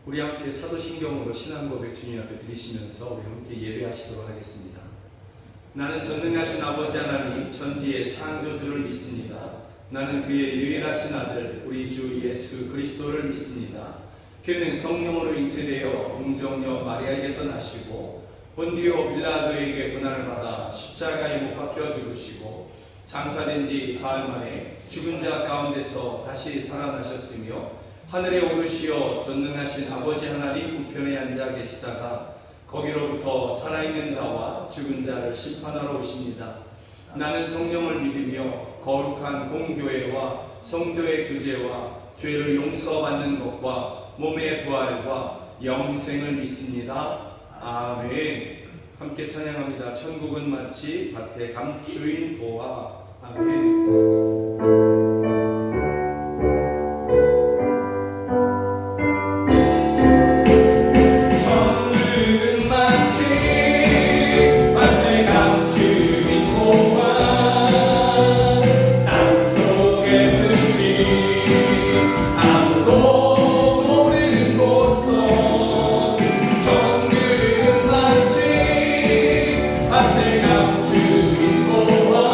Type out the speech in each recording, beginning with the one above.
우리 함께 사도신경으로 신앙 고백 주님 앞에 드리시면서 우리 함께 예배하시도록 하겠습니다. 나는 전능하신 아버지 하나님 천지의 창조주를 믿습니다. 나는 그의 유일하신 아들 우리 주 예수 그리스도를 믿습니다. 그는 성령으로 잉태되어 동정녀 마리아에게서 나시고 본디오 빌라도에게 고난을 받아 십자가에 못 박혀 죽으시고 장사된 지 사흘 만에 죽은 자 가운데서 다시 살아나셨으며 하늘에 오르시어 전능하신 아버지 하나님 우편에 앉아 계시다가 거기로부터 살아있는 자와 죽은 자를 심판하러 오십니다. 나는 성령을 믿으며 거룩한 공교회와 성도의 교제와 죄를 용서받는 것과 몸의 부활과 영생을 믿습니다. 아멘. 함께 찬양합니다. 천국은 마치 밭에 감추인 보화. 아멘. 밭에 감추인 보화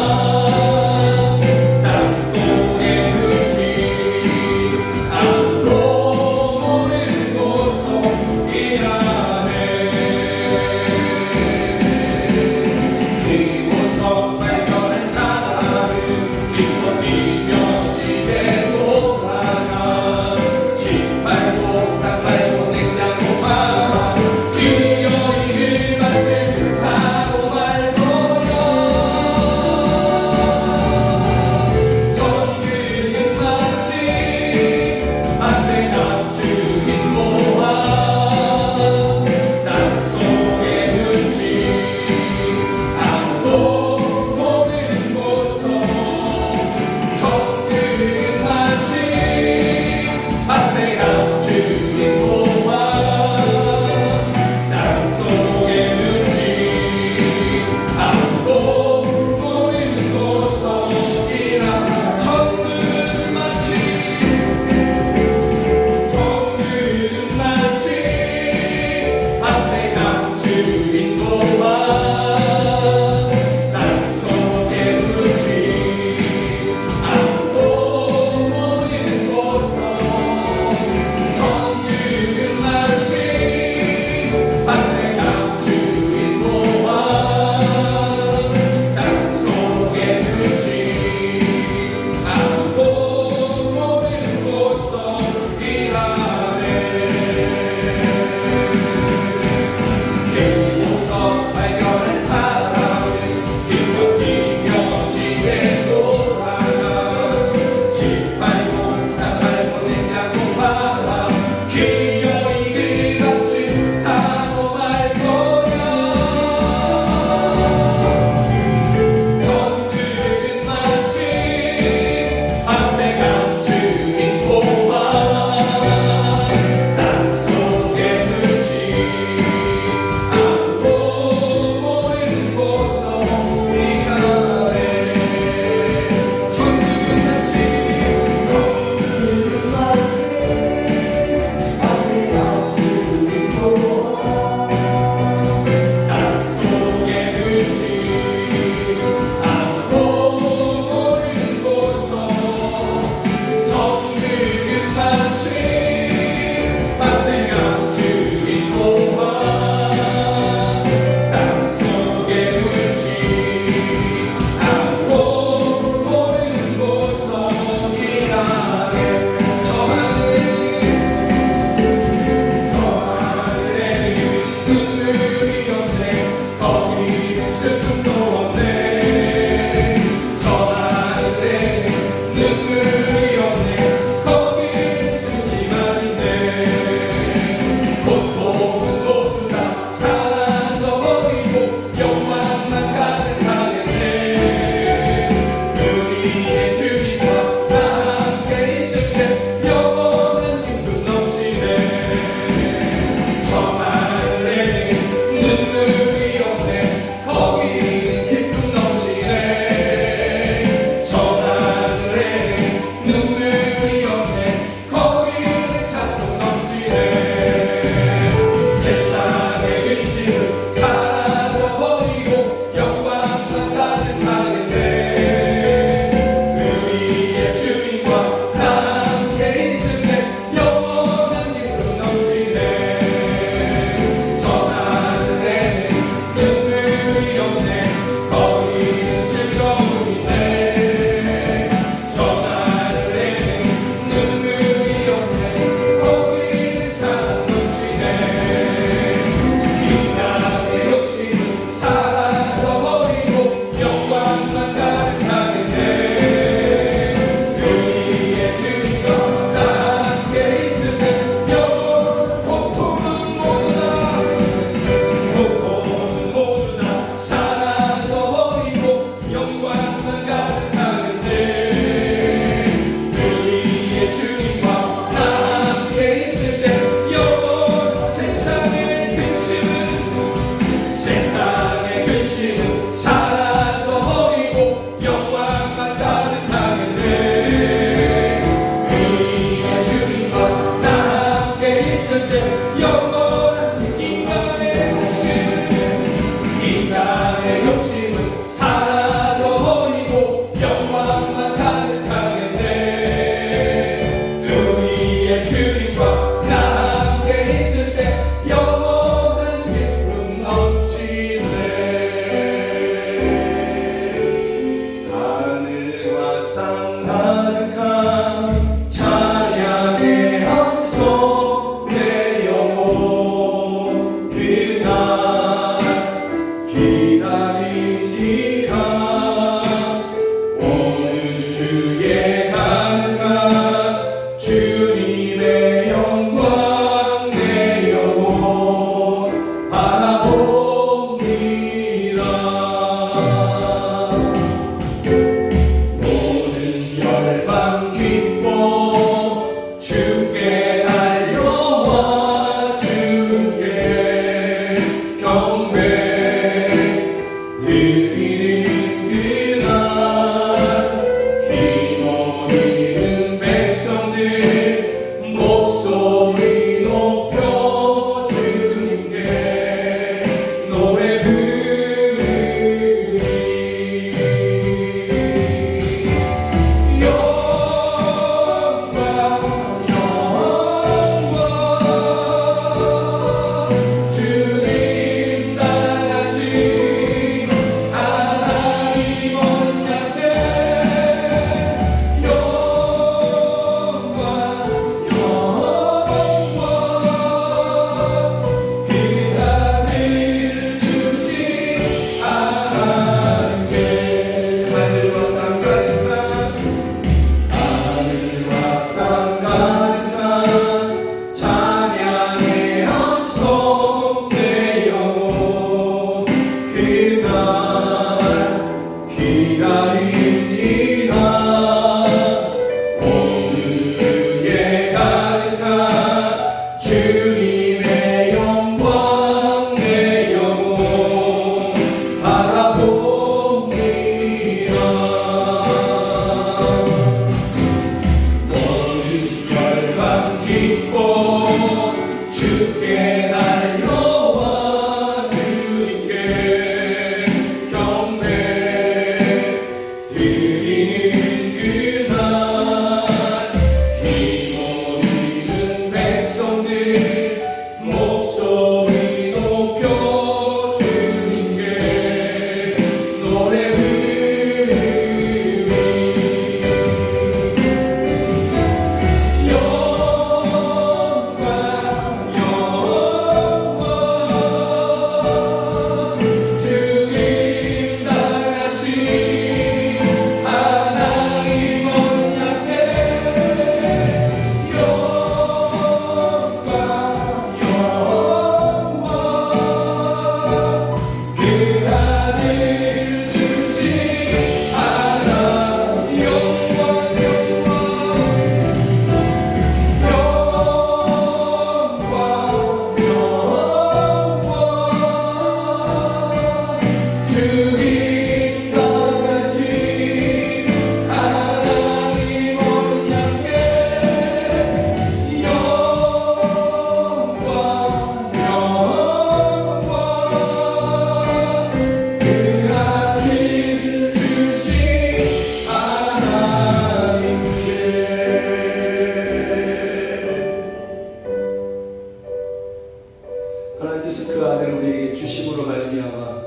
하나님께서 그 아들을 우리에게 주심으로 말미암아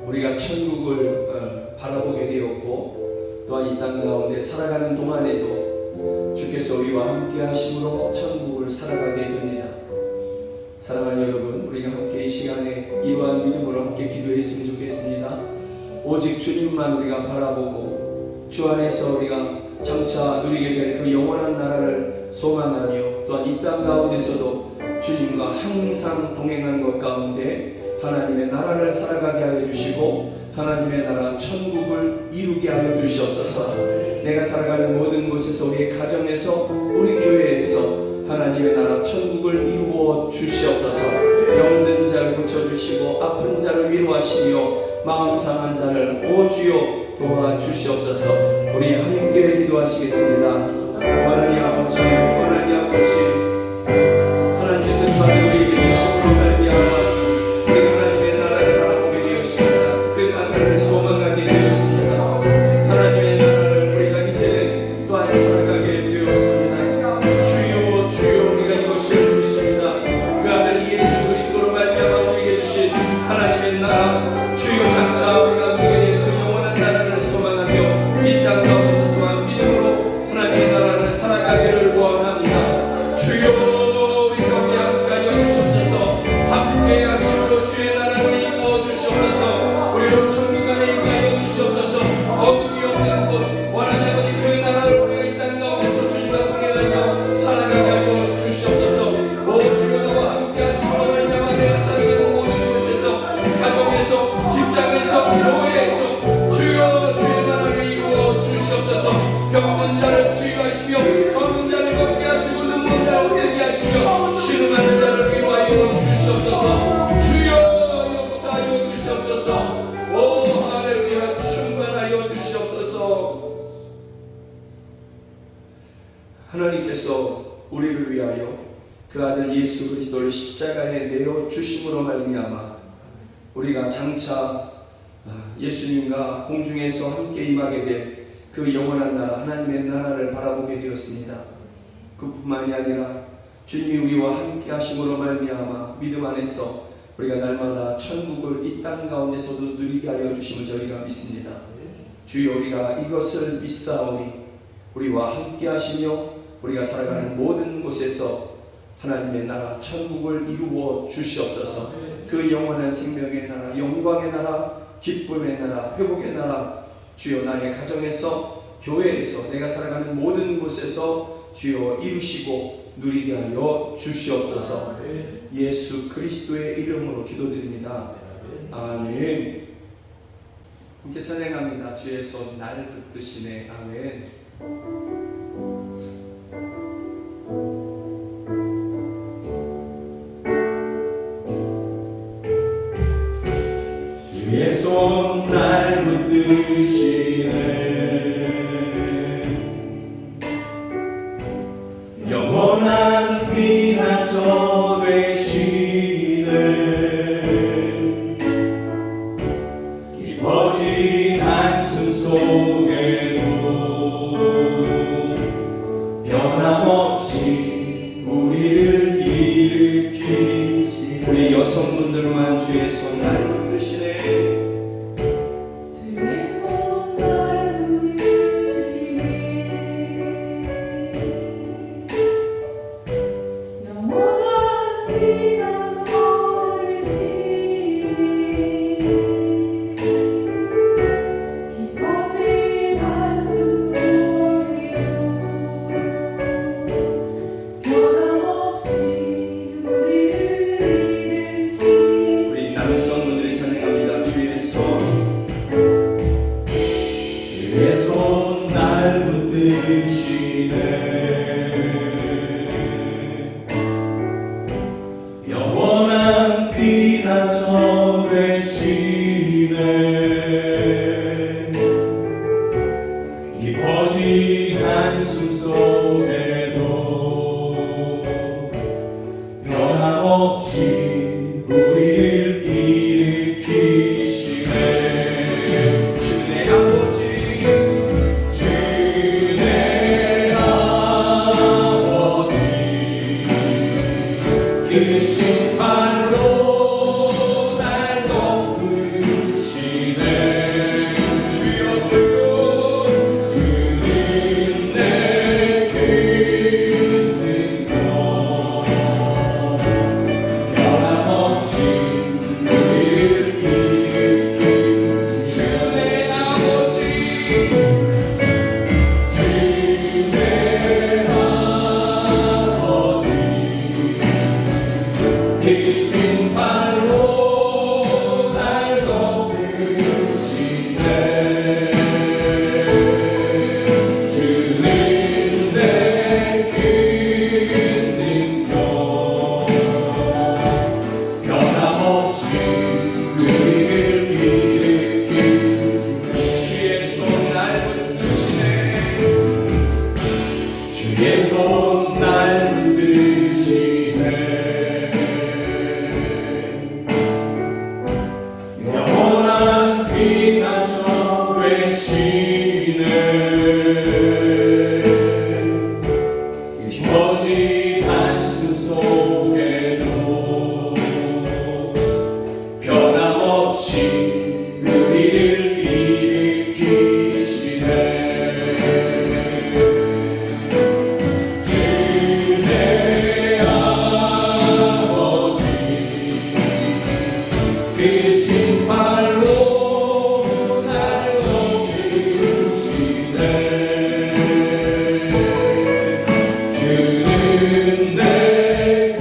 우리가 천국을 바라보게 되었고, 또한 이 땅 가운데 살아가는 동안에도 주께서 우리와 함께 하심으로 천국을 살아가게 됩니다. 사랑하는 여러분, 우리가 함께 이 시간에 이러한 믿음으로 함께 기도했으면 좋겠습니다. 오직 주님만 우리가 바라보고 주 안에서 우리가 장차 누리게 될 그 영원한 나라를 소망하며, 또한 이 땅 가운데서도 주님과 항상 동행한 것 가운데 하나님의 나라를 살아가게 하여 주시고, 하나님의 나라 천국을 이루게 하여 주시옵소서. 내가 살아가는 모든 곳에서, 우리의 가정에서, 우리 교회에서 하나님의 나라 천국을 이루어 주시옵소서. 병든 자를 고쳐주시고 아픈 자를 위로하시며 마음 상한 자를 오 주여 도와주시옵소서. 우리 함께 기도하시겠습니다. 하나님 아버지, 하나님 아버지, 하나님께서 그 아들 우리에게 주심으로 말미암아 우리가 하나님의 나라를 바라보게 되었습니다. 그 나라를 소망하게 되었습니다. 하나님의 나라를 우리가 이제는 또한 살아가게 되었습니다. 주여 주여, 우리가 이것을 믿습니다. 그 아들 예수 그리스도로 말미암아 우리에게 주신 하나님의 나라, 주여 장차 우리가 누리게 될 그 영원한 나라를 소망하며 이 땅 가운데서 또한 믿음으로 하나님의 나라를 살아가기를 원합니다. 주여 함께 하심으로 주의 나라를 이루어 주시옵소서. 우리로 천국 안에 임하여 주시옵소서. 어둠이 없는 곳, 원하는 곳이 그 나라를 우리가 이 땅 가운데서 주님과 동행하며 살아가게 하여 주시옵소서. 오 주여, 너와 함께 하심으로 말미암아 내가 살아가는 모든 곳에서, 가정에서, 직장에서, 교회에서 주여 주의 나라를 이루어 주시옵소서. 병든 자를 치유하시며 젊은 자를 걷게 하시고 눈먼 자를 되게 하시며 신음하는 자를 위로하여 주시옵소서. 주여 역사하여 주시옵소서. 오 할렐루야, 충만하여 주시옵소서. 하나님께서 우리를 위하여 그 아들 예수 그리스도를 십자가에 내어 주심으로 말미암아 우리가 장차 예수님과 공중에서 함께 임하게 될 그 영원한 나라, 하나님의 나라를 바라보게 되었습니다. 그뿐만이 아니라 주님이 우리와 함께 하심으로 말미암아 믿음 안에서 우리가 날마다 천국을 이 땅 가운데서도 누리게 하여 주심을 저희가 믿습니다. 주여, 우리가 이것을 믿사오니 우리와 함께 하시며 우리가 살아가는 모든 곳에서 하나님의 나라 천국을 이루어 주시옵소서. 그 영원한 생명의 나라, 영광의 나라, 기쁨의 나라, 회복의 나라, 주여 나의 가정에서, 교회에서, 내가 살아가는 모든 곳에서 주여 이루시고 누리게 하여 주시옵소서. 예수 그리스도의 이름으로 기도드립니다. 아멘. 함께 찬양합니다. 주의 손 날 붙드시네. 아멘. 주의 손 날 붙드시네. 영원한 피난처 되시네. 깊어진 한숨 속에 손 날 붙드시네. 영원한 피난처 되시네. 깊어진 한숨 속에도 변함없이 우리를 일으키시네. 주내 아버지, 주내 아버지, 크신 팔로 날 덮으시네. 주여 주여, 주는 내 큰 능력, 변함없이 우리를 일으킨 주내 아버지, 주내 아버지, 크신 팔로 날 덮으시네. 주는 내 큰 능력, 변함없이 우리를 일으킨 주의 손 날 붙드시네. 주의 손 날 붙드시네. 영원한 피난처 되시네. 깊어진 한숨 속에도 변함없이 우리를 일으키시네. 주내 아버지, 크신 팔로 날 덮으시네. 주는 내 큰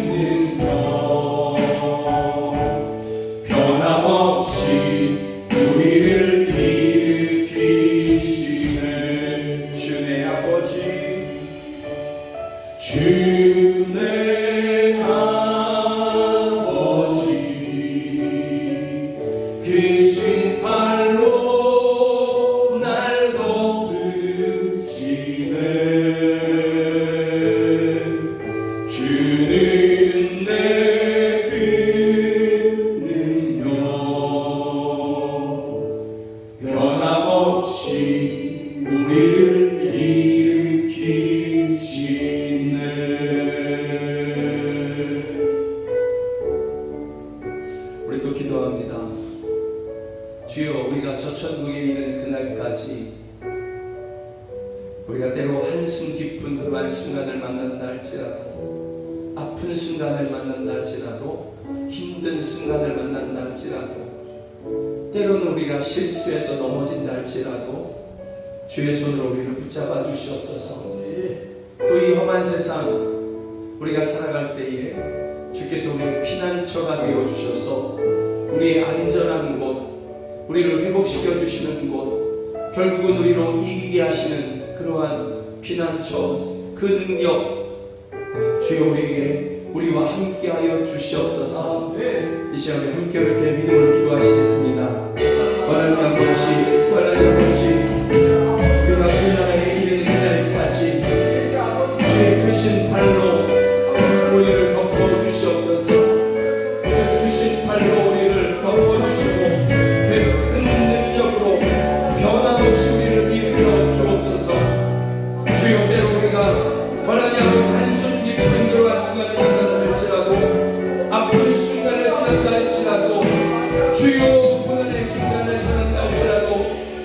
능력, 변함없이 우리를 일으키시네. 주내 아버지, 주내 아버지, 크신 팔로 날 덮으시네. 주는 내 큰 능력, 변함없이 우리를 일으키시네. 우리 또 기도합니다. 주여, 우리가 저 천국에 있는 그날까지 우리가 때로 한숨 깊은 그러한 순간을 만난다 할지라도, 아픈 순간을 만난다 할지라도, 힘든 순간을 만난다 할지라도, 때로는 우리가 실수해서 넘어진다 할지라도 주의 손으로 우리를 붙잡아 주시옵소서. 또 이 험한 세상 우리가 살아갈 때에 주께서 우리의 피난처가 되어 주셔서 우리의 안전한 곳, 우리를 회복시켜 주시는 곳, 결국은 우리로 이기게 하시는 그러한 피난처, 그 능력, 주여 우리에게 우리와 함께하여 주시옵소서. 이 시간에 함께 이렇게 믿음으로 기도하시겠습니다. 원하는 아버지, 원하는 아버지, 우리가 그 나라에 이르는 그날까지 주의 크신 팔로 우리를 덮어주시옵소서. 그 크신 팔로 우리를 덮어주시고 그 큰 능력으로 변함없이 우리를 일으켜 주옵소서. 주여, 때로 우리가 원하는 한숨 깊은 그러한 순간을 만난다 할지라도, 아픈 순간을 지난다 할지라도, 주여 고난의 순간을 지난다 할지라도,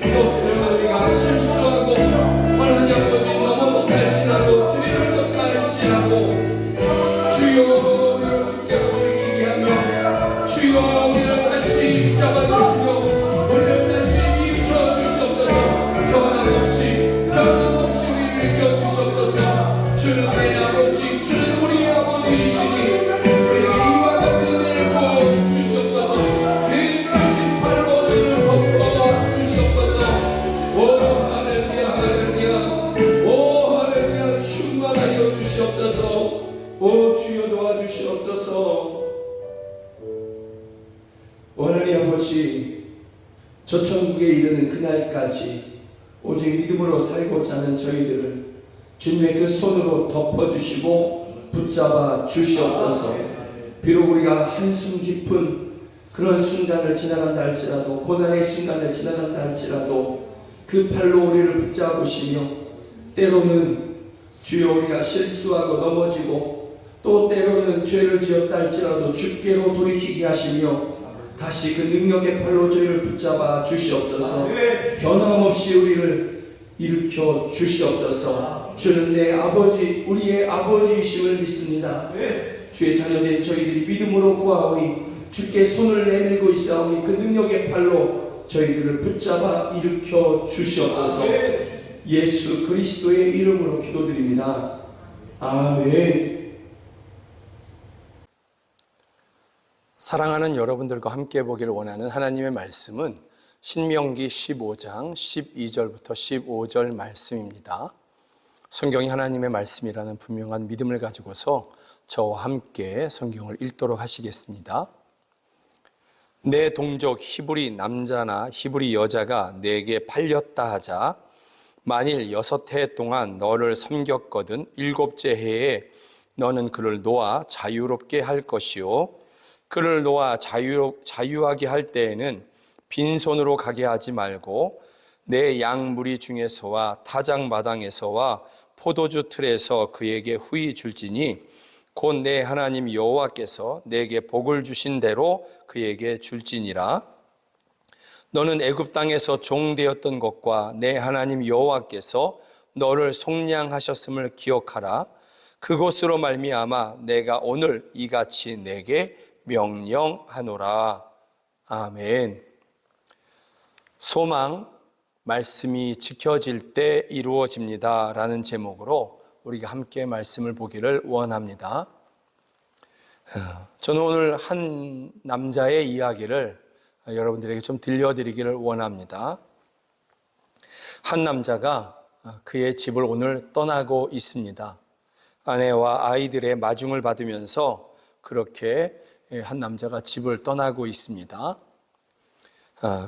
또 때로는 우리가 실수하고 하나님 아버지 넘어졌다 할지라도, 주님을 떴다 할지라도, 주여 우리가 주께로 돌이키게 하며, 주여 우리를 다시 잡아주시며 우리를 다시 일으켜 주시옵소서. 그날까지 오직 믿음으로 살고자 하는 저희들을 주님의 그 손으로 덮어주시고 붙잡아 주시옵소서. 비록 우리가 한숨 깊은 그런 순간을 지나간다 할지라도, 고난의 순간을 지나간다 할지라도 그 팔로 우리를 붙잡으시며, 때로는 주여 우리가 실수하고 넘어지고 또 때로는 죄를 지었다 할지라도 주께로 돌이키게 하시며 다시 그 능력의 팔로 저희를 붙잡아 주시옵소서. 변함없이 우리를 일으켜 주시옵소서. 주는 내 아버지, 우리의 아버지이심을 믿습니다. 주의 자녀된 저희들이 믿음으로 구하오니 주께 손을 내밀고 있사오니 그 능력의 팔로 저희들을 붙잡아 일으켜 주시옵소서. 예수 그리스도의 이름으로 기도드립니다. 아멘. 사랑하는 여러분들과 함께 보기를 원하는 하나님의 말씀은 신명기 15장 12절부터 15절 말씀입니다. 성경이 하나님의 말씀이라는 분명한 믿음을 가지고서 저와 함께 성경을 읽도록 하시겠습니다. 내 동족 히브리 남자나 히브리 여자가 내게 팔렸다 하자, 만일 6해 동안 너를 섬겼거든 7째 해에 너는 그를 놓아 자유롭게 할 것이요, 그를 놓아 자유하게 할 때에는 빈손으로 가게 하지 말고 내 양무리 중에서와 타작마당에서와 포도주 틀에서 그에게 후히 줄지니 곧 내 하나님 여호와께서 내게 복을 주신 대로 그에게 줄지니라. 너는 애굽 땅에서 종되었던 것과 내 하나님 여호와께서 너를 속량하셨음을 기억하라. 그것으로 말미암아 내가 오늘 이같이 내게 명령하노라. 아멘. 소망, 말씀이 지켜질 때 이루어집니다 라는 제목으로 우리가 함께 말씀을 보기를 원합니다. 저는 오늘 한 남자의 이야기를 여러분들에게 좀 들려드리기를 원합니다. 한 남자가 그의 집을 오늘 떠나고 있습니다. 아내와 아이들의 마중을 받으면서 그렇게 한 남자가 집을 떠나고 있습니다.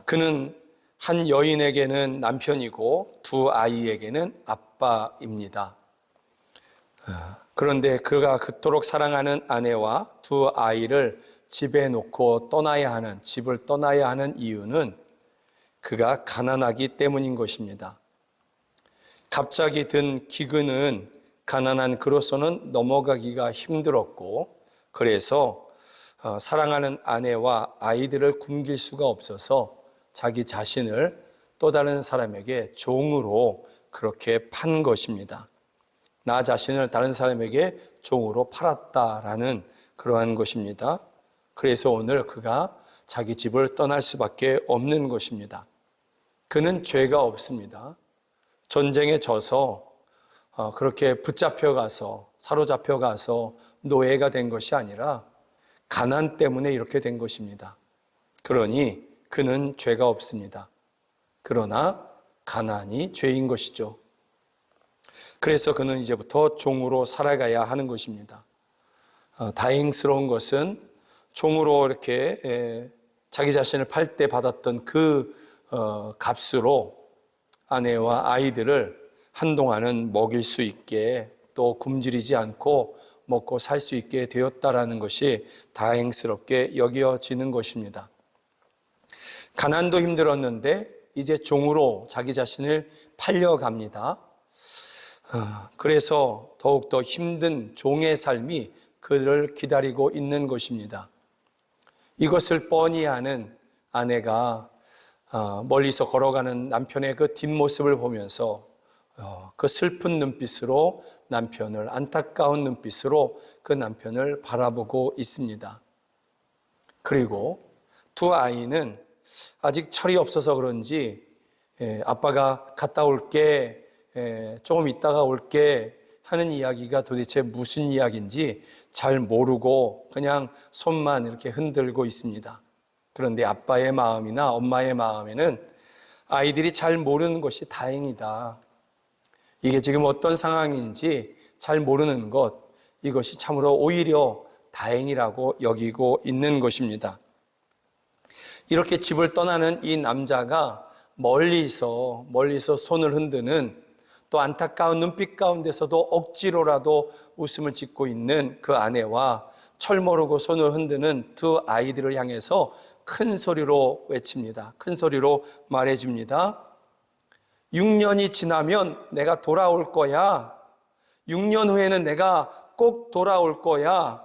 그는 한 여인에게는 남편이고 두 아이에게는 아빠입니다. 그런데 그가 그토록 사랑하는 아내와 두 아이를 집에 놓고 집을 떠나야 하는 이유는 그가 가난하기 때문인 것입니다. 갑자기 든 기근은 가난한 그로서는 넘어가기가 힘들었고, 그래서 사랑하는 아내와 아이들을 굶길 수가 없어서 자기 자신을 또 다른 사람에게 종으로 그렇게 판 것입니다. 나 자신을 다른 사람에게 종으로 팔았다라는 그러한 것입니다. 그래서 오늘 그가 자기 집을 떠날 수밖에 없는 것입니다. 그는 죄가 없습니다. 전쟁에 져서 그렇게 사로잡혀 가서 노예가 된 것이 아니라 가난 때문에 이렇게 된 것입니다. 그러니 그는 죄가 없습니다. 그러나 가난이 죄인 것이죠. 그래서 그는 이제부터 종으로 살아가야 하는 것입니다. 다행스러운 것은 종으로 이렇게 자기 자신을 팔 때 받았던 그 값으로 아내와 아이들을 한동안은 먹일 수 있게, 또 굶주리지 않고 먹고 살 수 있게 되었다라는 것이 다행스럽게 여겨지는 것입니다. 가난도 힘들었는데 이제 종으로 자기 자신을 팔려갑니다. 그래서 더욱더 힘든 종의 삶이 그를 기다리고 있는 것입니다. 이것을 뻔히 아는 아내가 멀리서 걸어가는 남편의 그 뒷모습을 보면서 그 슬픈 눈빛으로 안타까운 눈빛으로 그 남편을 바라보고 있습니다. 그리고 두 아이는 아직 철이 없어서 그런지 아빠가 갔다 올게, 조금 있다가 올게 하는 이야기가 도대체 무슨 이야기인지 잘 모르고 그냥 손만 이렇게 흔들고 있습니다. 그런데 아빠의 마음이나 엄마의 마음에는 아이들이 잘 모르는 것이 다행이다. 이게 지금 어떤 상황인지 잘 모르는 것, 이것이 참으로 오히려 다행이라고 여기고 있는 것입니다. 이렇게 집을 떠나는 이 남자가 멀리서 손을 흔드는, 또 안타까운 눈빛 가운데서도 억지로라도 웃음을 짓고 있는 그 아내와 철 모르고 손을 흔드는 두 아이들을 향해서 큰 소리로 외칩니다. 큰 소리로 말해줍니다. 6년이 지나면 내가 돌아올 거야. 6년 후에는 내가 꼭 돌아올 거야.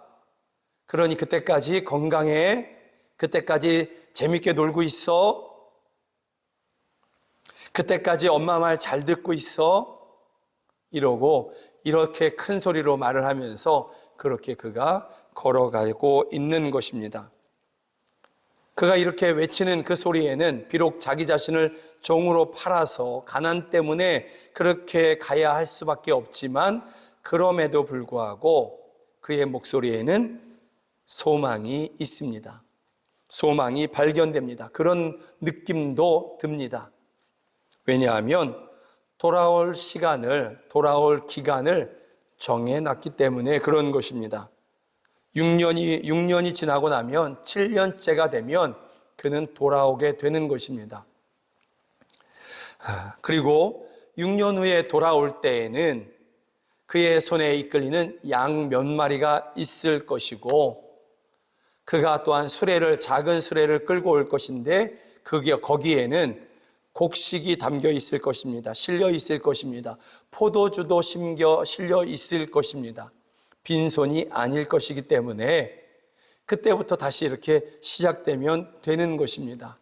그러니 그때까지 건강해. 그때까지 재밌게 놀고 있어. 그때까지 엄마 말 잘 듣고 있어. 이러고 이렇게 큰 소리로 말을 하면서 그렇게 그가 걸어가고 있는 것입니다. 그가 이렇게 외치는 그 소리에는 비록 자기 자신을 종으로 팔아서 가난 때문에 그렇게 가야 할 수밖에 없지만, 그럼에도 불구하고 그의 목소리에는 소망이 있습니다. 소망이 발견됩니다. 그런 느낌도 듭니다. 왜냐하면 돌아올 돌아올 기간을 정해놨기 때문에 그런 것입니다. 6년이 지나고 나면 7년째가 되면 그는 돌아오게 되는 것입니다. 그리고 6년 후에 돌아올 때에는 그의 손에 이끌리는 양 몇 마리가 있을 것이고, 그가 또한 작은 수레를 끌고 올 것인데, 거기에는 곡식이 담겨 있을 것입니다. 실려 있을 것입니다. 포도주도 실려 있을 것입니다. 빈손이 아닐 것이기 때문에 그때부터 다시 이렇게 시작되면 되는 것입니다.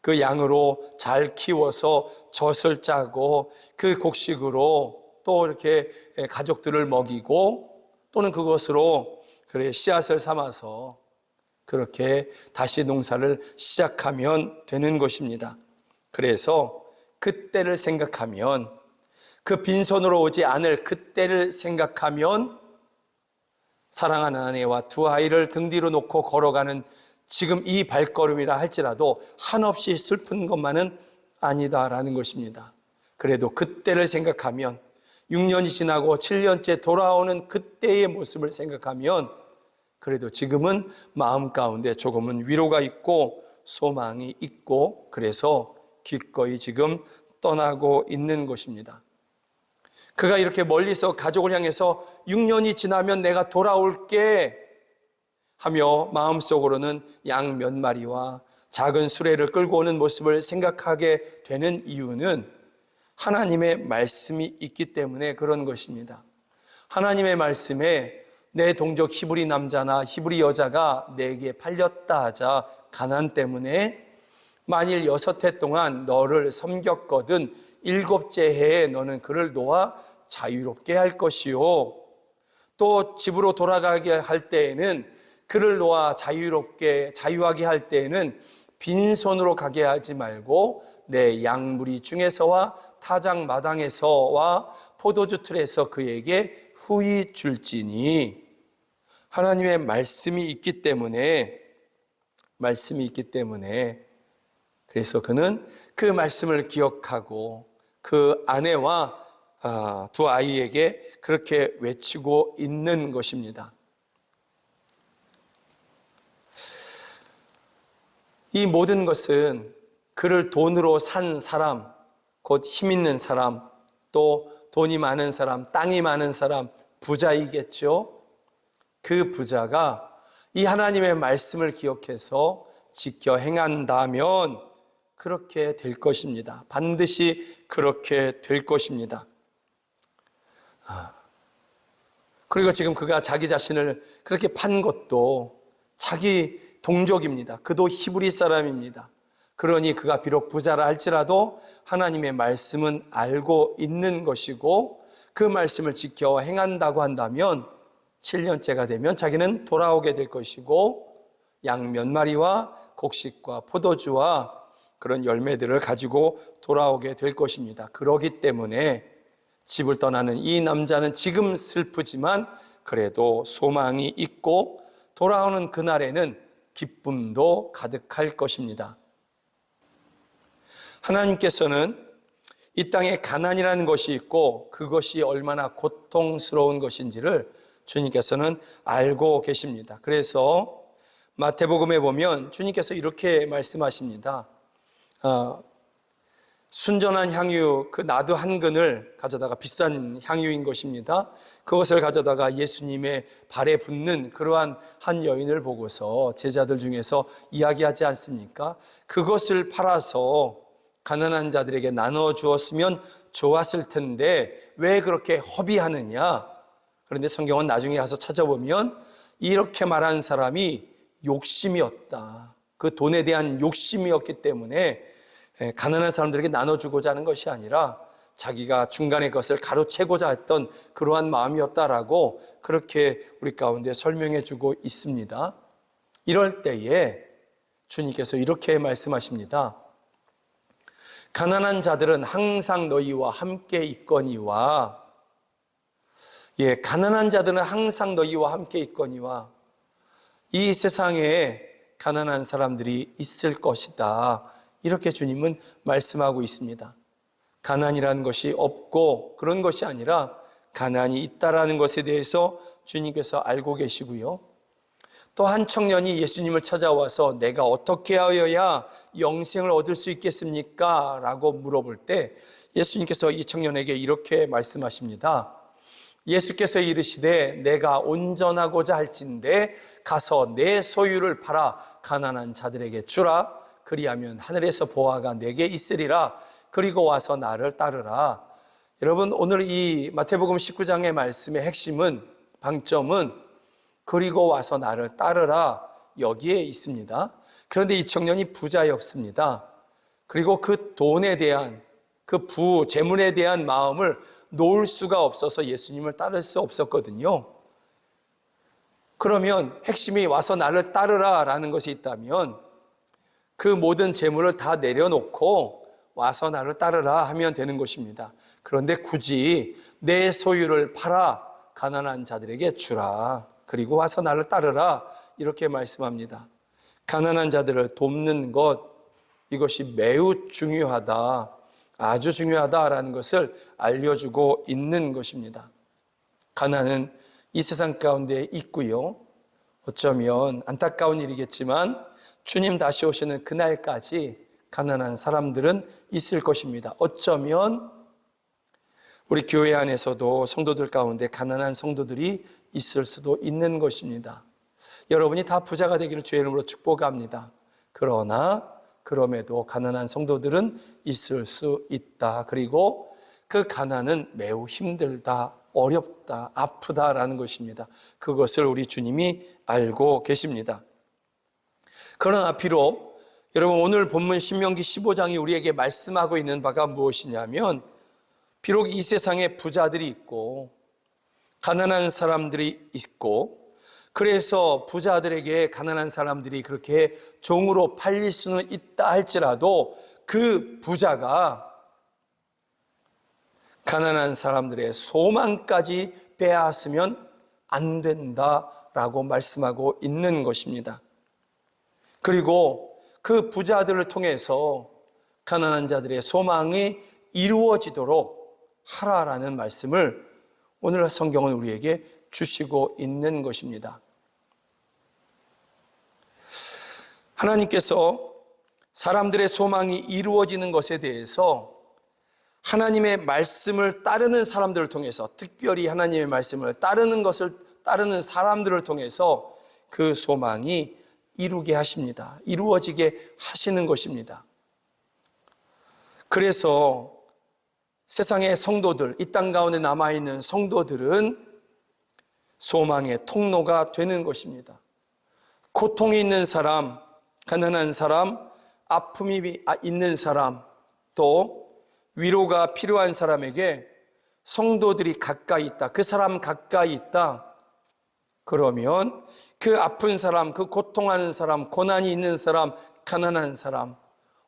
그 양으로 잘 키워서 젖을 짜고 그 곡식으로 또 이렇게 가족들을 먹이고, 또는 그것으로 씨앗을 삼아서 그렇게 다시 농사를 시작하면 되는 것입니다. 그래서 그때를 생각하면, 그 빈손으로 오지 않을 그때를 생각하면, 사랑하는 아내와 두 아이를 등 뒤로 놓고 걸어가는 지금 이 발걸음이라 할지라도 한없이 슬픈 것만은 아니다라는 것입니다. 그래도 그때를 생각하면, 6년이 지나고 7년째 돌아오는 그때의 모습을 생각하면, 그래도 지금은 마음 가운데 조금은 위로가 있고 소망이 있고, 그래서 기꺼이 지금 떠나고 있는 것입니다. 그가 이렇게 멀리서 가족을 향해서 6년이 지나면 내가 돌아올게 하며 마음속으로는 양 몇 마리와 작은 수레를 끌고 오는 모습을 생각하게 되는 이유는 하나님의 말씀이 있기 때문에 그런 것입니다. 하나님의 말씀에 내 동족 히브리 남자나 히브리 여자가 내게 팔렸다 하자 가난 때문에 만일 6해 동안 너를 섬겼거든 7째 해에 너는 그를 놓아 자유롭게 할 것이요, 또 집으로 돌아가게 할 때에는 그를 놓아 자유하게 할 때에는 빈손으로 가게 하지 말고 내 양무리 중에서와 타작 마당에서와 포도주 틀에서 그에게 후히 줄지니. 하나님의 말씀이 있기 때문에 그래서 그는 그 말씀을 기억하고 그 아내와 두 아이에게 그렇게 외치고 있는 것입니다. 이 모든 것은 그를 돈으로 산 사람, 곧 힘 있는 사람, 또 돈이 많은 사람, 땅이 많은 사람, 부자이겠죠. 그 부자가 이 하나님의 말씀을 기억해서 지켜 행한다면 그렇게 될 것입니다. 반드시 그렇게 될 것입니다. 그리고 지금 그가 자기 자신을 그렇게 판 것도 자기 동족입니다. 그도 히브리 사람입니다. 그러니 그가 비록 부자라 할지라도 하나님의 말씀은 알고 있는 것이고, 그 말씀을 지켜 행한다고 한다면 7년째가 되면 자기는 돌아오게 될 것이고, 양 몇 마리와 곡식과 포도주와 그런 열매들을 가지고 돌아오게 될 것입니다. 그러기 때문에 집을 떠나는 이 남자는 지금 슬프지만 그래도 소망이 있고, 돌아오는 그날에는 기쁨도 가득할 것입니다. 하나님께서는 이 땅에 가난이라는 것이 있고 그것이 얼마나 고통스러운 것인지를 주님께서는 알고 계십니다. 그래서 마태복음에 보면 주님께서 이렇게 말씀하십니다. 순전한 향유 그 나두 한 근을 가져다가, 비싼 향유인 것입니다. 그것을 가져다가 예수님의 발에 붓는 그러한 한 여인을 보고서 제자들 중에서 이야기하지 않습니까? 그것을 팔아서 가난한 자들에게 나눠 주었으면 좋았을 텐데 왜 그렇게 허비하느냐? 그런데 성경은 나중에 가서 찾아보면 이렇게 말한 사람이 욕심이었다. 그 돈에 대한 욕심이었기 때문에 가난한 사람들에게 나눠주고자 하는 것이 아니라 자기가 중간에 그것을 가로채고자 했던 그러한 마음이었다라고 그렇게 우리 가운데 설명해 주고 있습니다. 이럴 때에 주님께서 이렇게 말씀하십니다. 가난한 자들은 항상 너희와 함께 있거니와, 가난한 자들은 항상 너희와 함께 있거니와, 이 세상에 가난한 사람들이 있을 것이다. 이렇게 주님은 말씀하고 있습니다. 가난이라는 것이 없고 그런 것이 아니라 가난이 있다라는 것에 대해서 주님께서 알고 계시고요. 또 한 청년이 예수님을 찾아와서 내가 어떻게 하여야 영생을 얻을 수 있겠습니까? 라고 물어볼 때 예수님께서 이 청년에게 이렇게 말씀하십니다. 예수께서 이르시되 내가 온전하고자 할진대 가서 내 소유를 팔아 가난한 자들에게 주라. 그리하면 하늘에서 보화가 내게 있으리라. 그리고 와서 나를 따르라. 여러분, 오늘 이 마태복음 19장의 말씀의 핵심은, 방점은 그리고 와서 나를 따르라 여기에 있습니다. 그런데 이 청년이 부자였습니다. 그리고 그 돈에 대한, 그 재물에 대한 마음을 놓을 수가 없어서 예수님을 따를 수 없었거든요. 그러면 핵심이 와서 나를 따르라 라는 것이 있다면 그 모든 재물을 다 내려놓고 와서 나를 따르라 하면 되는 것입니다. 그런데 굳이 내 소유를 팔아 가난한 자들에게 주라. 그리고 와서 나를 따르라. 이렇게 말씀합니다. 가난한 자들을 돕는 것, 이것이 매우 중요하다. 아주 중요하다라는 것을 알려주고 있는 것입니다. 가난은 이 세상 가운데 있고요. 어쩌면 안타까운 일이겠지만 주님 다시 오시는 그날까지 가난한 사람들은 있을 것입니다. 어쩌면 우리 교회 안에서도 성도들 가운데 가난한 성도들이 있을 수도 있는 것입니다. 여러분이 다 부자가 되기를 주의 이름으로 축복합니다. 그러나 그럼에도 가난한 성도들은 있을 수 있다. 그리고 그 가난은 매우 힘들다, 어렵다, 아프다라는 것입니다. 그것을 우리 주님이 알고 계십니다. 그러나 비록 여러분 오늘 본문 신명기 15장이 우리에게 말씀하고 있는 바가 무엇이냐면, 비록 이 세상에 부자들이 있고 가난한 사람들이 있고, 그래서 부자들에게 가난한 사람들이 그렇게 종으로 팔릴 수는 있다 할지라도 그 부자가 가난한 사람들의 소망까지 빼앗으면 안 된다라고 말씀하고 있는 것입니다. 그리고 그 부자들을 통해서 가난한 자들의 소망이 이루어지도록 하라라는 말씀을 오늘 성경은 우리에게 주시고 있는 것입니다. 하나님께서 사람들의 소망이 이루어지는 것에 대해서 하나님의 말씀을 따르는 사람들을 통해서, 특별히 하나님의 말씀을 따르는 사람들을 통해서 그 소망이 이루게 하십니다. 이루어지게 하시는 것입니다. 그래서 세상의 성도들, 이 땅 가운데 남아있는 성도들은 소망의 통로가 되는 것입니다. 고통이 있는 사람, 가난한 사람, 아픔이 있는 사람, 또 위로가 필요한 사람에게 성도들이 가까이 있다, 그 사람 가까이 있다, 그러면 그 아픈 사람, 그 고통하는 사람, 고난이 있는 사람, 가난한 사람,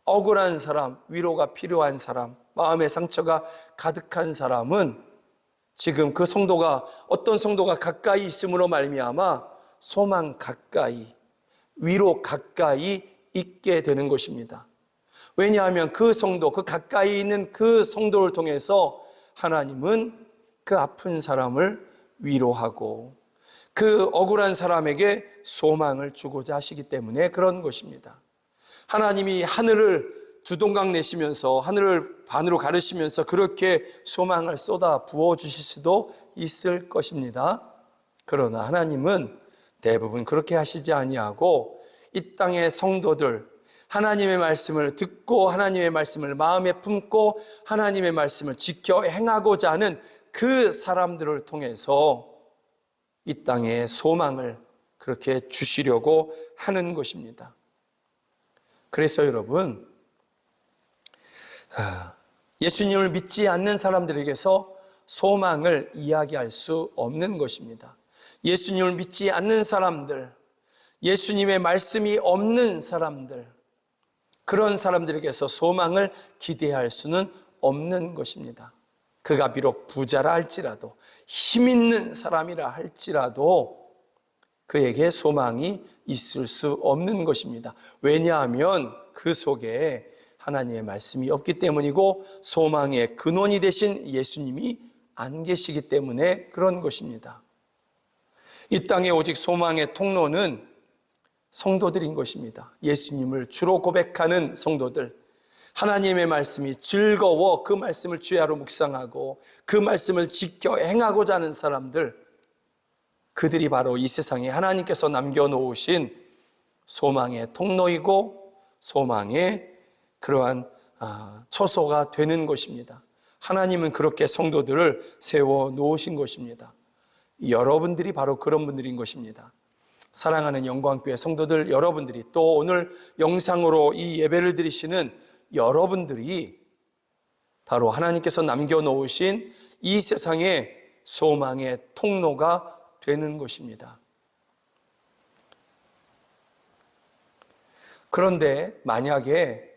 억울한 사람, 위로가 필요한 사람, 마음의 상처가 가득한 사람은 지금 그 성도가, 어떤 성도가 가까이 있음으로 말미암아 소망 가까이, 위로 가까이 있게 되는 것입니다. 왜냐하면 그 성도, 그 가까이 있는 그 성도를 통해서 하나님은 그 아픈 사람을 위로하고 그 억울한 사람에게 소망을 주고자 하시기 때문에 그런 것입니다. 하나님이 하늘을 두 동강 내시면서 하늘을 반으로 가르시면서 그렇게 소망을 쏟아 부어주실 수도 있을 것입니다. 그러나 하나님은 대부분 그렇게 하시지 아니하고 이 땅의 성도들, 하나님의 말씀을 듣고 하나님의 말씀을 마음에 품고 하나님의 말씀을 지켜 행하고자 하는 그 사람들을 통해서 이 땅에 소망을 그렇게 주시려고 하는 것입니다. 그래서 여러분, 예수님을 믿지 않는 사람들에게서 소망을 이야기할 수 없는 것입니다. 예수님을 믿지 않는 사람들, 예수님의 말씀이 없는 사람들, 그런 사람들에게서 소망을 기대할 수는 없는 것입니다. 그가 비록 부자라 할지라도, 힘 있는 사람이라 할지라도 그에게 소망이 있을 수 없는 것입니다. 왜냐하면 그 속에 하나님의 말씀이 없기 때문이고 소망의 근원이 되신 예수님이 안 계시기 때문에 그런 것입니다. 이 땅에 오직 소망의 통로는 성도들인 것입니다. 예수님을 주로 고백하는 성도들, 하나님의 말씀이 즐거워 그 말씀을 주야로 묵상하고 그 말씀을 지켜 행하고자 하는 사람들, 그들이 바로 이 세상에 하나님께서 남겨놓으신 소망의 통로이고 소망의 그러한 처소가 되는 것입니다. 하나님은 그렇게 성도들을 세워 놓으신 것입니다. 여러분들이 바로 그런 분들인 것입니다. 사랑하는 영광교회 성도들 여러분들이, 또 오늘 영상으로 이 예배를 드리시는 여러분들이 바로 하나님께서 남겨놓으신 이 세상의 소망의 통로가 되는 것입니다. 그런데 만약에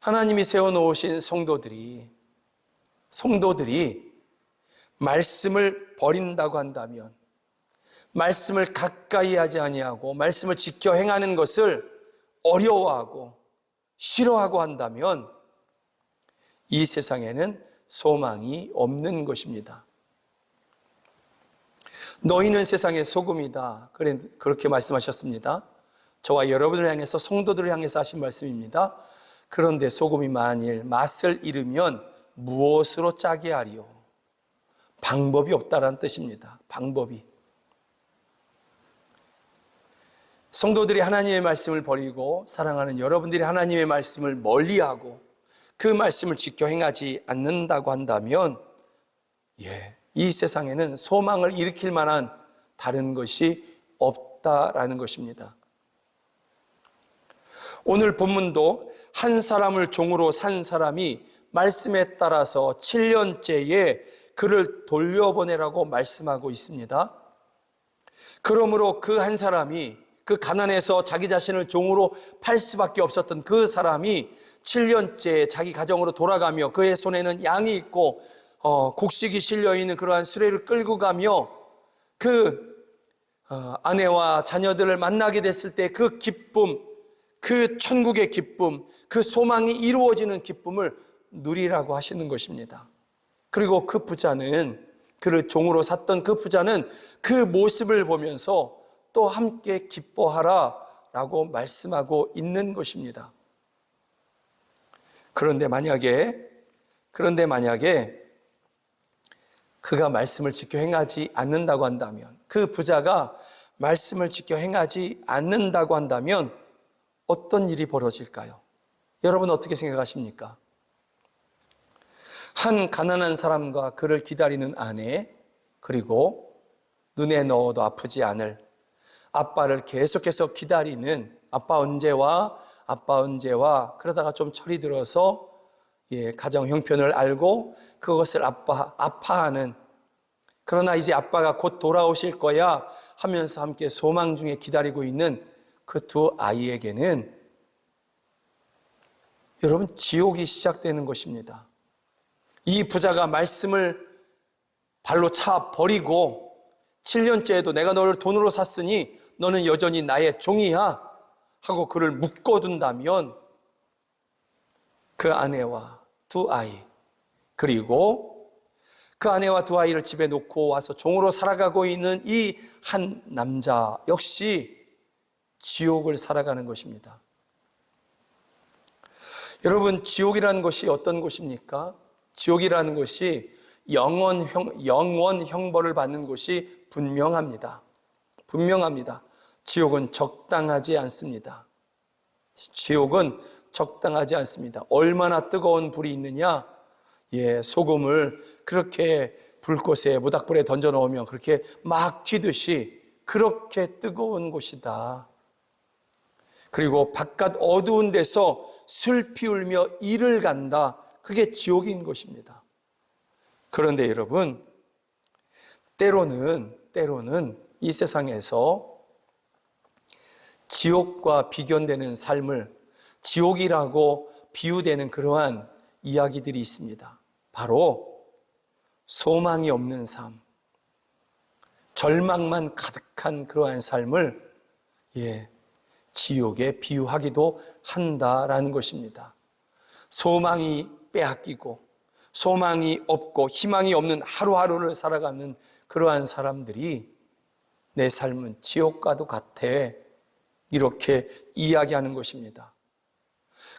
하나님이 세워놓으신 성도들이 말씀을 버린다고 한다면, 말씀을 가까이 하지 아니하고 말씀을 지켜 행하는 것을 어려워하고 싫어하고 한다면 이 세상에는 소망이 없는 것입니다. 너희는 세상의 소금이다. 그렇게 말씀하셨습니다. 저와 여러분을 향해서, 성도들을 향해서 하신 말씀입니다. 그런데 소금이 만일 맛을 잃으면 무엇으로 짜게 하리요? 방법이 없다라는 뜻입니다. 방법이. 성도들이 하나님의 말씀을 버리고 사랑하는 여러분들이 하나님의 말씀을 멀리하고 그 말씀을 지켜 행하지 않는다고 한다면 이 세상에는 소망을 일으킬 만한 다른 것이 없다라는 것입니다. 오늘 본문도 한 사람을 종으로 산 사람이 말씀에 따라서 7년째에 그를 돌려보내라고 말씀하고 있습니다. 그러므로 그 한 사람이, 그 가난해서 자기 자신을 종으로 팔 수밖에 없었던 그 사람이 7년째 자기 가정으로 돌아가며 그의 손에는 양이 있고 곡식이 실려있는 그러한 수레를 끌고 가며 그 아내와 자녀들을 만나게 됐을 때 그 기쁨, 그 천국의 기쁨, 그 소망이 이루어지는 기쁨을 누리라고 하시는 것입니다. 그리고 그 부자는, 그를 종으로 샀던 그 부자는 그 모습을 보면서 또 함께 기뻐하라 라고 말씀하고 있는 것입니다. 그런데 만약에 그가 말씀을 지켜 행하지 않는다고 한다면, 그 부자가 말씀을 지켜 행하지 않는다고 한다면 어떤 일이 벌어질까요? 여러분 어떻게 생각하십니까? 한 가난한 사람과 그를 기다리는 아내, 그리고 눈에 넣어도 아프지 않을 아빠를 계속해서 기다리는 아빠 언제 와? 그러다가 좀 철이 들어서 가정 형편을 알고 그것을 아파하는, 그러나 이제 아빠가 곧 돌아오실 거야 하면서 함께 소망 중에 기다리고 있는 그 두 아이에게는 여러분 지옥이 시작되는 것입니다. 이 부자가 말씀을 발로 차 버리고 7년째에도 내가 너를 돈으로 샀으니 너는 여전히 나의 종이야 하고 그를 묶어둔다면 그 아내와 두 아이, 그리고 그 아내와 두 아이를 집에 놓고 와서 종으로 살아가고 있는 이 한 남자 역시 지옥을 살아가는 것입니다. 여러분, 지옥이라는 것이 어떤 곳입니까? 지옥이라는 것이 영원 형벌을 받는 곳이 분명합니다. 분명합니다. 지옥은 적당하지 않습니다. 지옥은 적당하지 않습니다. 얼마나 뜨거운 불이 있느냐? 소금을 그렇게 불꽃에 모닥불에 던져 넣으면 그렇게 막 튀듯이 그렇게 뜨거운 곳이다. 그리고 바깥 어두운 데서 슬피 울며 이를 간다. 그게 지옥인 것입니다. 그런데 여러분, 때로는 이 세상에서 지옥과 비견되는 삶을 지옥이라고 비유되는 그러한 이야기들이 있습니다. 바로 소망이 없는 삶, 절망만 가득한 그러한 삶을 지옥에 비유하기도 한다라는 것입니다. 소망이 빼앗기고 소망이 없고 희망이 없는 하루하루를 살아가는 그러한 사람들이 내 삶은 지옥과도 같아, 이렇게 이야기하는 것입니다.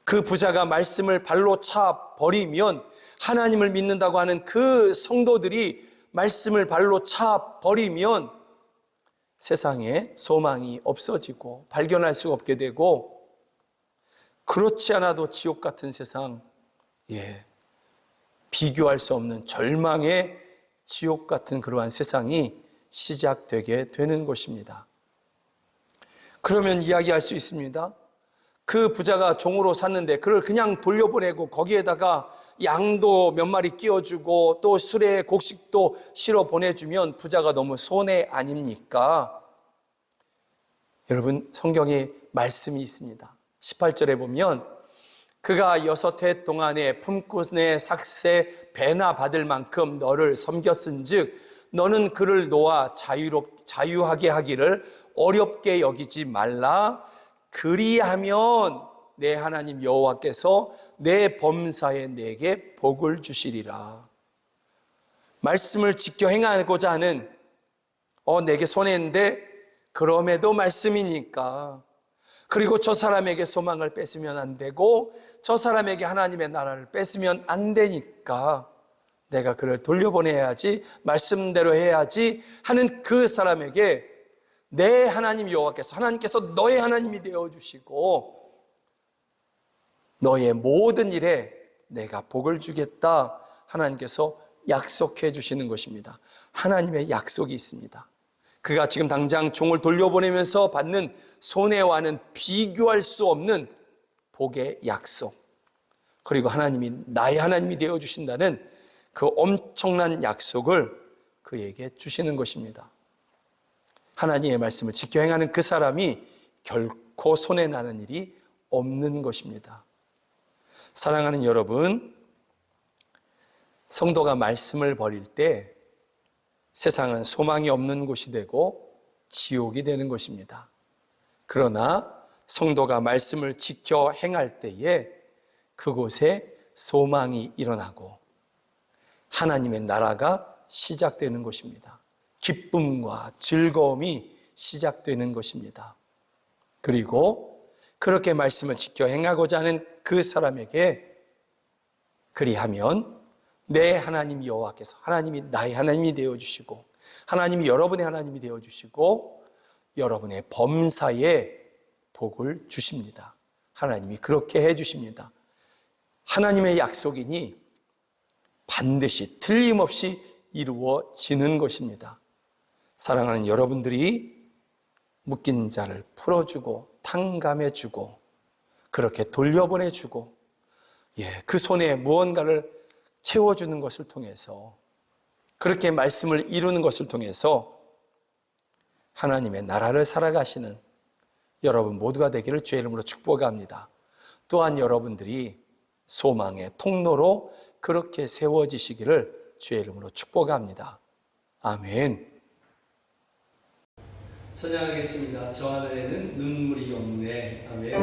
그 부자가 말씀을 발로 차 버리면, 하나님을 믿는다고 하는 그 성도들이 말씀을 발로 차 버리면 세상에 소망이 없어지고 발견할 수 없게 되고, 그렇지 않아도 지옥 같은 세상, 비교할 수 없는 절망의 지옥 같은 그러한 세상이 시작되게 되는 것입니다. 그러면 이야기할 수 있습니다. 그 부자가 종으로 샀는데 그를 그냥 돌려보내고 거기에다가 양도 몇 마리 끼워주고 또 수레 곡식도 실어 보내주면 부자가 너무 손해 아닙니까? 여러분, 성경에 말씀이 있습니다. 18절에 보면 그가 6해 동안에 품꾼의 삭세 배나 받을 만큼 너를 섬겼은즉 너는 그를 놓아 자유하게 하기를 어렵게 여기지 말라. 그리하면 내 하나님 여호와께서 내 범사에 내게 복을 주시리라. 말씀을 지켜 행하고자 하는, 내게 손해인데 그럼에도 말씀이니까, 그리고 저 사람에게 소망을 뺏으면 안 되고 저 사람에게 하나님의 나라를 뺏으면 안 되니까 내가 그를 돌려보내야지, 말씀대로 해야지 하는 그 사람에게 내 하나님 여호와께서, 하나님께서 너의 하나님이 되어주시고 너의 모든 일에 내가 복을 주겠다, 하나님께서 약속해 주시는 것입니다. 하나님의 약속이 있습니다. 그가 지금 당장 종을 돌려보내면서 받는 손해와는 비교할 수 없는 복의 약속, 그리고 하나님이 나의 하나님이 되어주신다는 그 엄청난 약속을 그에게 주시는 것입니다. 하나님의 말씀을 지켜 행하는 그 사람이 결코 손해나는 일이 없는 것입니다. 사랑하는 여러분, 성도가 말씀을 버릴 때 세상은 소망이 없는 곳이 되고 지옥이 되는 것입니다. 그러나 성도가 말씀을 지켜 행할 때에 그곳에 소망이 일어나고 하나님의 나라가 시작되는 것입니다. 기쁨과 즐거움이 시작되는 것입니다. 그리고 그렇게 말씀을 지켜 행하고자 하는 그 사람에게 그리하면 내 하나님 여호와께서, 하나님이 나의 하나님이 되어주시고 하나님이 여러분의 하나님이 되어주시고 여러분의 범사에 복을 주십니다. 하나님이 그렇게 해주십니다. 하나님의 약속이니 반드시 틀림없이 이루어지는 것입니다. 사랑하는 여러분들이 묶인 자를 풀어주고 탕감해주고 그렇게 돌려보내주고 그 손에 무언가를 채워주는 것을 통해서, 그렇게 말씀을 이루는 것을 통해서 하나님의 나라를 살아가시는 여러분 모두가 되기를 주의 이름으로 축복합니다. 또한 여러분들이 소망의 통로로 그렇게 세워지시기를 주의 이름으로 축복합니다. 아멘. 찬양하겠습니다. 저 하늘에는 눈물이 없네. 아멘.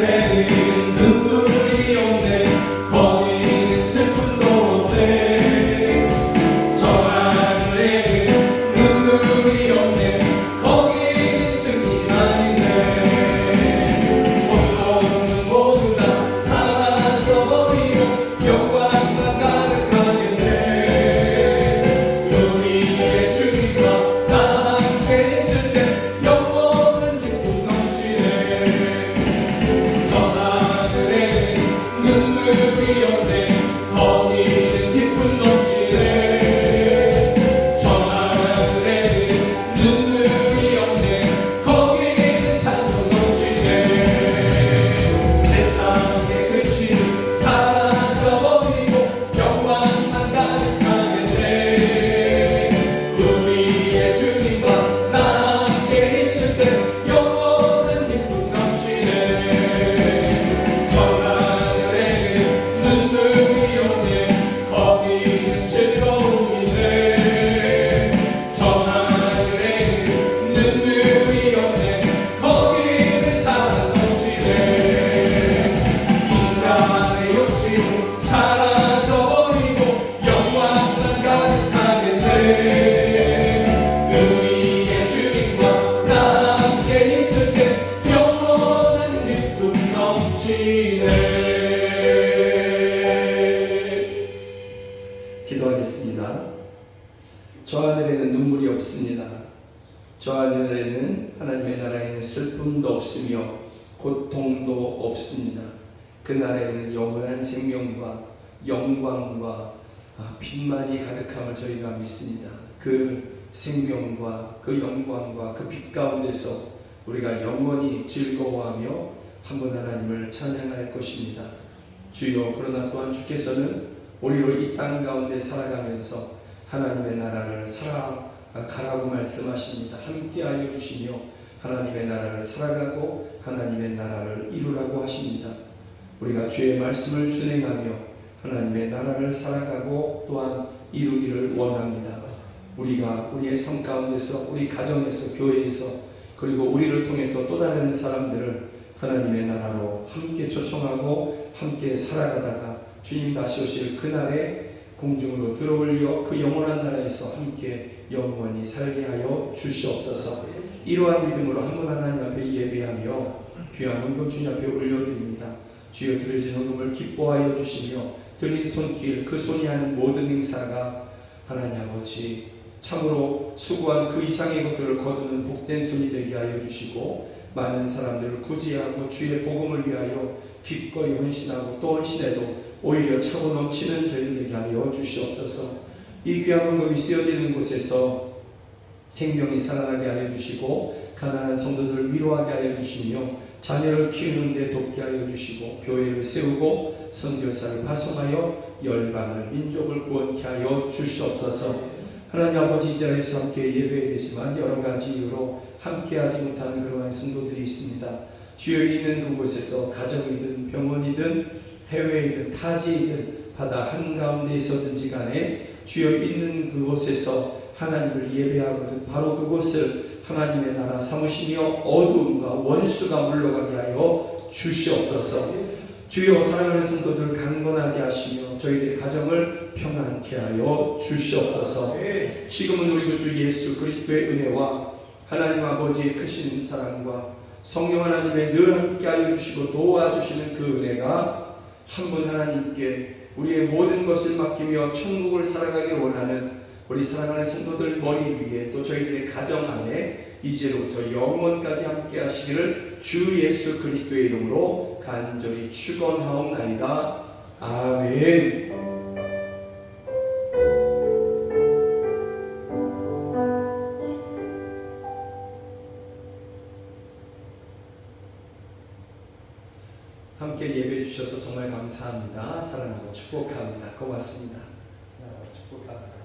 하늘에는 눈물이 없네. 거기는 슬픔도 없네. 저 하늘에는 눈물이 없네. 거기는 승리가 있네. 주시네. 기도하겠습니다. 저 하늘에는 눈물이 없습니다. 저 하늘에는 하나님의 나라에는 슬픔도 없으며 고통도 없습니다. 그 나라에는 영원한 생명과 영광과 빛만이 가득함을 저희가 믿습니다. 그 생명과 그 영광과 그 빛 가운데서 우리가 영원히 즐거워하며 한 분 하나님을 찬양할 것입니다. 주여, 그러나 또한 주께서는 우리로 이 땅 가운데 살아가면서 하나님의 나라를 살아가라고 말씀하십니다. 함께하여 주시며 하나님의 나라를 살아가고 하나님의 나라를 이루라고 하십니다. 우리가 주의 말씀을 준행하며 하나님의 나라를 살아가고 또한 이루기를 원합니다. 우리가 우리의 삶 가운데서, 우리 가정에서, 교회에서, 그리고 우리를 통해서 또 다른 사람들을 하나님의 나라로 함께 초청하고 함께 살아가다가 주님 다시 오실 그날에 공중으로 들어올려 그 영원한 나라에서 함께 영원히 살게 하여 주시옵소서. 이러한 믿음으로 한 분 하나님 앞에 예배하며 귀한 헌금 주님 앞에 올려드립니다. 주여, 드려진 헌금을 기뻐하여 주시며 드린 손길, 그 손이 하는 모든 행사가 하나님 아버지 참으로 수고한 그 이상의 것들을 거두는 복된 손이 되게 하여 주시고, 많은 사람들을 구제하고 주의 복음을 위하여 기꺼이 헌신하고 또 헌신해도 오히려 차고 넘치는 저희들 되게 하여 주시옵소서. 이 귀한 헌금이 쓰여지는 곳에서 생명이 살아나게 하여 주시고, 가난한 성도들을 위로하게 하여 주시며, 자녀를 키우는 데 돕게 하여 주시고, 교회를 세우고 선교사를 파송하여 열방을, 민족을 구원케 하여 주시옵소서. 하나님 아버지, 이 자리에서 함께 예배해야 되지만 여러 가지 이유로 함께하지 못하는 그러한 성도들이 있습니다. 주여, 있는 그곳에서 가정이든 병원이든 해외이든 타지이든 바다 한가운데 있어든지 간에 주여, 있는 그곳에서 하나님을 예배하거든 바로 그곳을 하나님의 나라 삼으시며 어두움과 원수가 물러가게 하여 주시옵소서. 주여, 사랑하는 성도들을 강건하게 하시며 저희들의 가정을 평안케 하여 주시옵소서. 지금은 우리 구주 예수 그리스도의 은혜와 하나님 아버지의 크신 사랑과 성령 하나님의 늘 함께 하여 주시고 도와주시는 그 은혜가 한 분 하나님께 우리의 모든 것을 맡기며 천국을 살아가길 원하는 우리 사랑하는 성도들 머리 위에, 또 저희들의 가정 안에 이제로부터 영원까지 함께 하시기를 주 예수 그리스도의 이름으로 간절히 축원하옵나이다. 아멘. 함께 예배해 주셔서 정말 감사합니다. 사랑하고 축복합니다. 고맙습니다. 축복합니다.